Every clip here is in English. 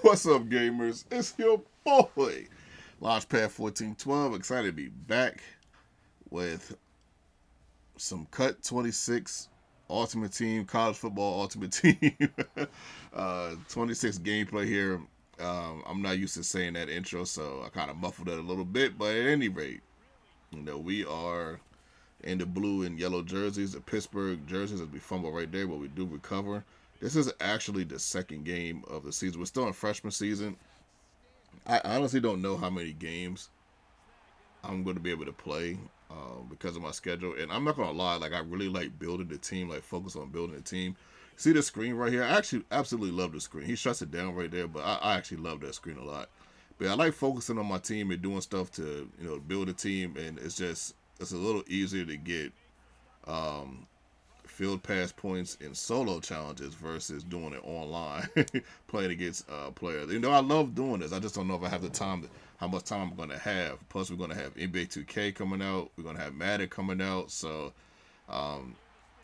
What's up, gamers? It's your boy, Launchpad 1412. Excited to be back with some CUT26 Ultimate Team, College Football Ultimate Team 26 gameplay here. I'm not used to saying that intro, so I kind of muffled it a little bit. But at any rate, we are in the blue and yellow jerseys, the Pittsburgh jerseys, as we fumble right there, but we do recover. This is actually the second game of the season. We're still in freshman season. I honestly don't know how many games I'm going to be able to play because of my schedule. And I'm not going to lie, like I really like building the team, like focus on building the team. See the screen right here? I actually absolutely love the screen. He shuts it down right there, but I actually love that screen a lot. But I like focusing on my team and doing stuff to build a team, and it's a little easier to get field pass points in solo challenges versus doing it online, playing against players. I love doing this. I just don't know if I have the time, how much time I'm going to have. Plus, we're going to have NBA 2K coming out. We're going to have Madden coming out. So,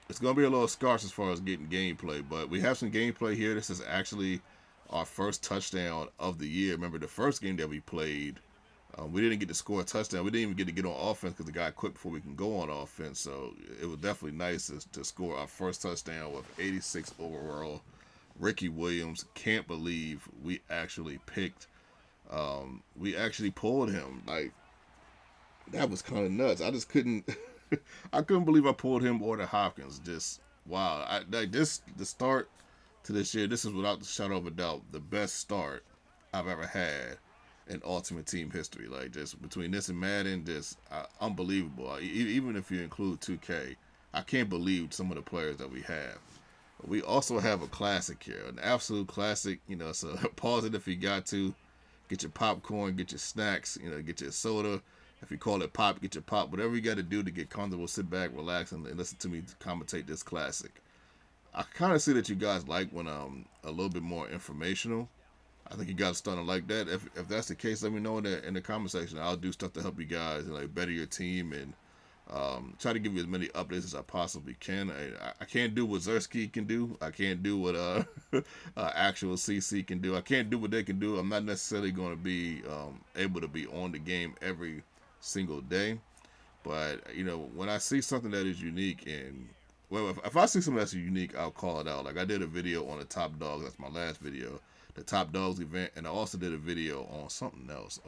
it's going to be a little scarce as far as getting gameplay. But we have some gameplay here. This is actually our first touchdown of the year. Remember, the first game that we played, we didn't get to score a touchdown. We didn't even get on offense because the guy quit before we can go on offense. So it was definitely nice to score our first touchdown with 86 overall. Ricky Williams. Can't believe we actually picked. We actually pulled him. Like, that was kind of nuts. I just couldn't. I couldn't believe I pulled him or the Hopkins. Just wow. The start to this year. This is without the shadow of a doubt the best start I've ever had in Ultimate Team history. Like, just between this and Madden, just unbelievable. Even if you include 2K, I can't believe some of the players that we have. We also have a classic here, an absolute classic. So pause it if you got to. Get your popcorn, get your snacks, get your soda. If you call it pop, get your pop. Whatever you got to do to get comfortable, sit back, relax, and listen to me commentate this classic. I kind of see that you guys like when I'm a little bit more informational. I think you guys starting to like that. If that's the case, let me know in the comment section. I'll do stuff to help you guys and better your team and try to give you as many updates as I possibly can. I can't do what Zersky can do. I can't do what actual CC can do. I can't do what they can do. I'm not necessarily going to be able to be on the game every single day. But when I see something that is unique, and well, if I see something that's unique, I'll call it out. Like I did a video on the Top Dogs. That's my last video. The Top Dogs event, and I also did a video on something else.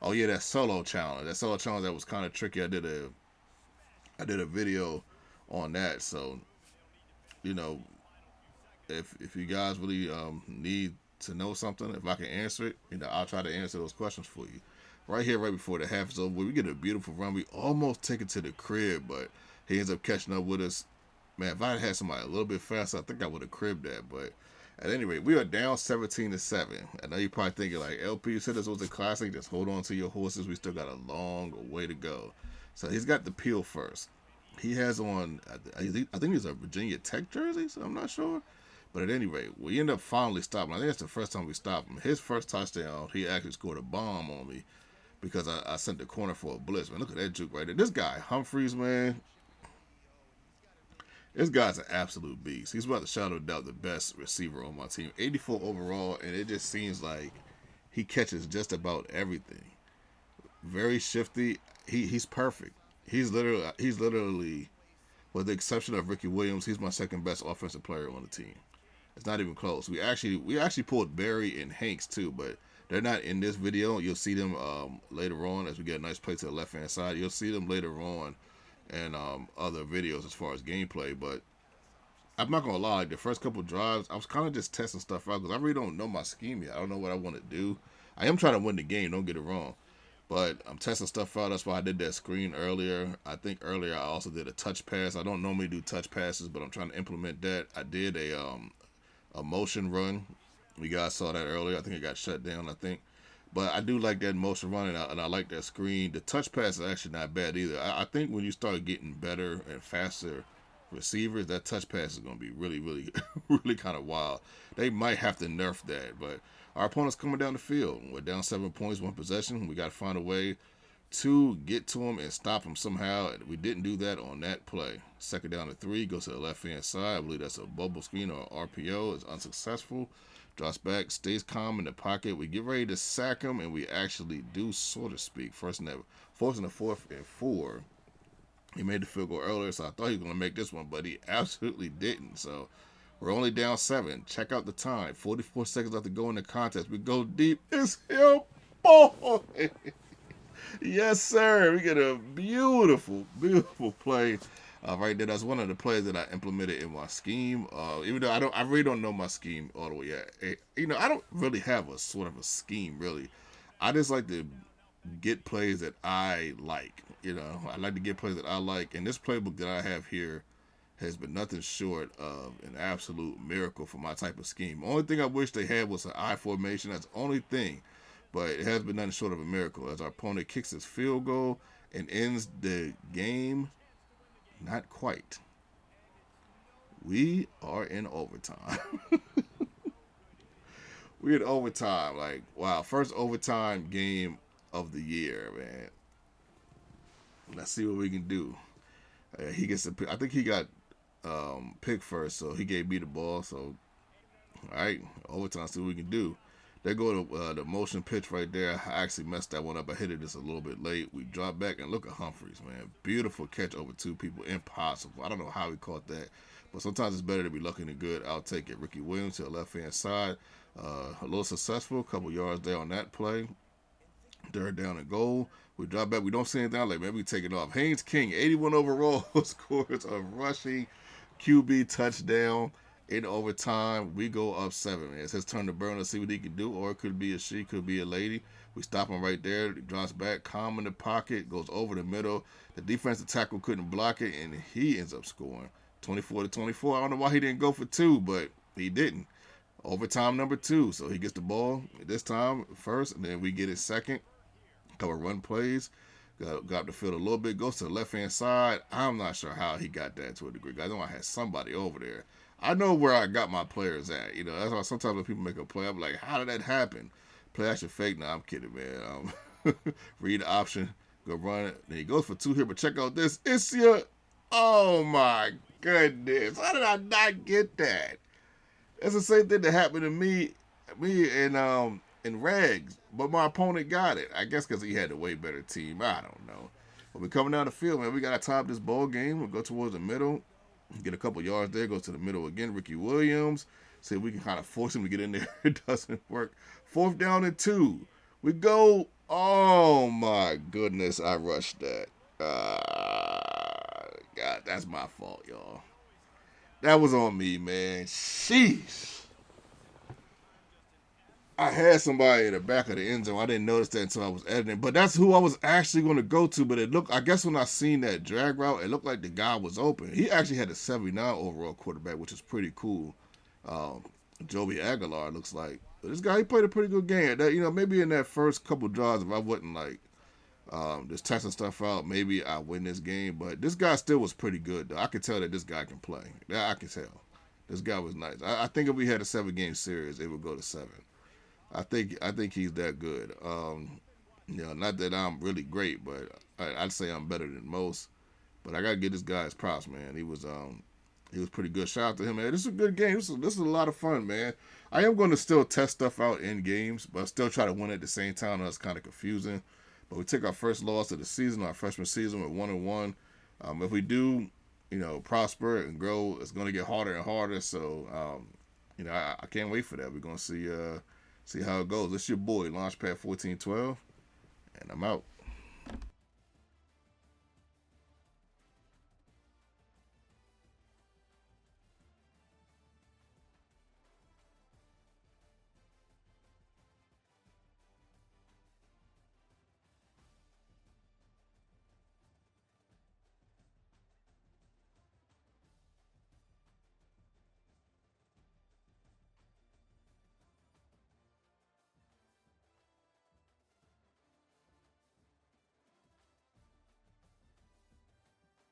Oh yeah, that solo challenge. That solo challenge that was kind of tricky. I did a video on that. So, if you guys really need to know something, if I can answer it, I'll try to answer those questions for you. Right here, right before the half is over, we get a beautiful run. We almost take it to the crib, but he ends up catching up with us. Man, if I had somebody a little bit faster, I think I would have cribbed that, but. At any rate, we are down 17-7. I know you're probably thinking, like, LP, you said this was a classic. Just hold on to your horses. We still got a long way to go. So he's got the peel first. He has on, I think he's a Virginia Tech jersey, so I'm not sure. But at any rate, we end up finally stopping. I think that's the first time we stopped him. His first touchdown, he actually scored a bomb on me because I sent the corner for a blitz. Man, look at that juke right there. This guy, Humphreys, man. This guy's an absolute beast. He's without the shadow of doubt the best receiver on my team. 84 overall, and it just seems like he catches just about everything. Very shifty. He's perfect. He's literally, with the exception of Ricky Williams, he's my second best offensive player on the team. It's not even close. We actually pulled Barry and Hanks too, but they're not in this video. You'll see them later on as we get a nice play to the left hand side. You'll see them later on and other videos as far as gameplay. But I'm not gonna lie, like the first couple drives I was kind of just testing stuff out because I really don't know my scheme yet. I don't know what I want to do. I am trying to win the game, don't get it wrong, but I'm testing stuff out. That's why I did that screen earlier. I think earlier I also did a touch pass. I don't normally do touch passes, but I'm trying to implement that. I did a motion run. You guys saw that earlier. I think it got shut down, I think. But I do like that motion run, and I like that screen. The touch pass is actually not bad either. I think when you start getting better and faster receivers, that touch pass is going to be really, really, really kind of wild. They might have to nerf that. But our opponent's coming down the field. We're down 7 points, 1 possession. We got to find a way to get to him and stop him somehow. We didn't do that on that play. Second down to 3, goes to the left-hand side. I believe that's a bubble screen or RPO. It's unsuccessful. Drops back, stays calm in the pocket. We get ready to sack him, and we actually do, so to speak. Fourth and the 4th and 4. He made the field goal earlier, so I thought he was going to make this one, but he absolutely didn't. So we're only down 7. Check out the time. 44 seconds left to go in the contest. We go deep. It's him, boy. Yes, sir. We get a beautiful, beautiful play right there. That's one of the plays that I implemented in my scheme. Even though I really don't know my scheme all the way yet. I don't really have a sort of a scheme, really. I just like to get plays that I like. I like to get plays that I like. And this playbook that I have here has been nothing short of an absolute miracle for my type of scheme. Only thing I wish they had was an I formation. That's the only thing. But it has been nothing short of a miracle as our opponent kicks his field goal and ends the game. Not quite. We are in overtime. We're in overtime. Like, wow, first overtime game of the year, man. Let's see what we can do. He gets the. I think he got picked first, so he gave me the ball. So, all right, overtime. See what we can do. There go the motion pitch right there. I actually messed that one up. I hit it just a little bit late. We drop back and look at Humphreys, man. Beautiful catch over 2 people. Impossible. I don't know how he caught that, but sometimes it's better to be lucky than good. I'll take it. Ricky Williams to the left-hand side. A little successful. A couple yards there on that play. 3rd down and goal. We drop back. We don't see anything. Like, maybe we take it off. Haynes King, 81 overall, scores a rushing QB touchdown. In overtime, we go up 7. It's his turn to burn. Let's see what he can do. Or it could be a she, could be a lady. We stop him right there. He drops back, calm in the pocket, goes over the middle. The defensive tackle couldn't block it, and he ends up scoring 24-24. I don't know why he didn't go for 2, but he didn't. Overtime number 2. So he gets the ball this time first, and then we get it second. Couple run plays. Got up the field a little bit. Goes to the left-hand side. I'm not sure how he got that to a degree. I know I had somebody over there. I know where I got my players at. That's why sometimes when people make a play, I'm like, how did that happen? Play action fake? No, I'm kidding, man. Read the option. Go run it. Then he goes for 2 here, but check out this. It's your... Oh, my goodness. How did I not get that? That's the same thing that happened to me in Rags, but my opponent got it. I guess because he had a way better team. I don't know. But we're coming down the field, man. We got to top this ball game. We'll go towards the middle. Get a couple yards there. Goes to the middle again. Ricky Williams. See if we can kind of force him to get in there. It doesn't work. 4th down and 2. We go. Oh, my goodness. I rushed that. God, that's my fault, y'all. That was on me, man. Sheesh. I had somebody in the back of the end zone. I didn't notice that until I was editing. But that's who I was actually going to go to. But I guess when I seen that drag route, it looked like the guy was open. He actually had a 79 overall quarterback, which is pretty cool. Joby Aguilar looks like. But this guy, he played a pretty good game. Maybe in that first couple drives, if I wasn't like just testing stuff out, maybe I win this game. But this guy still was pretty good, though. I could tell that this guy can play. I can tell. This guy was nice. I think if we had a 7-game series, it would go to 7. I think he's that good. Not that I'm really great, but I'd say I'm better than most. But I gotta give this guy his props, man. He was pretty good. Shout out to him, man. This is a good game. This is a lot of fun, man. I am going to still test stuff out in games, but still try to win at the same time. That's kind of confusing. But we took our first loss of the season, our freshman season, with 1-1. If we do, prosper and grow, it's going to get harder and harder. So, I can't wait for that. We're going to see how it goes. It's your boy, Launchpad 1412, and I'm out.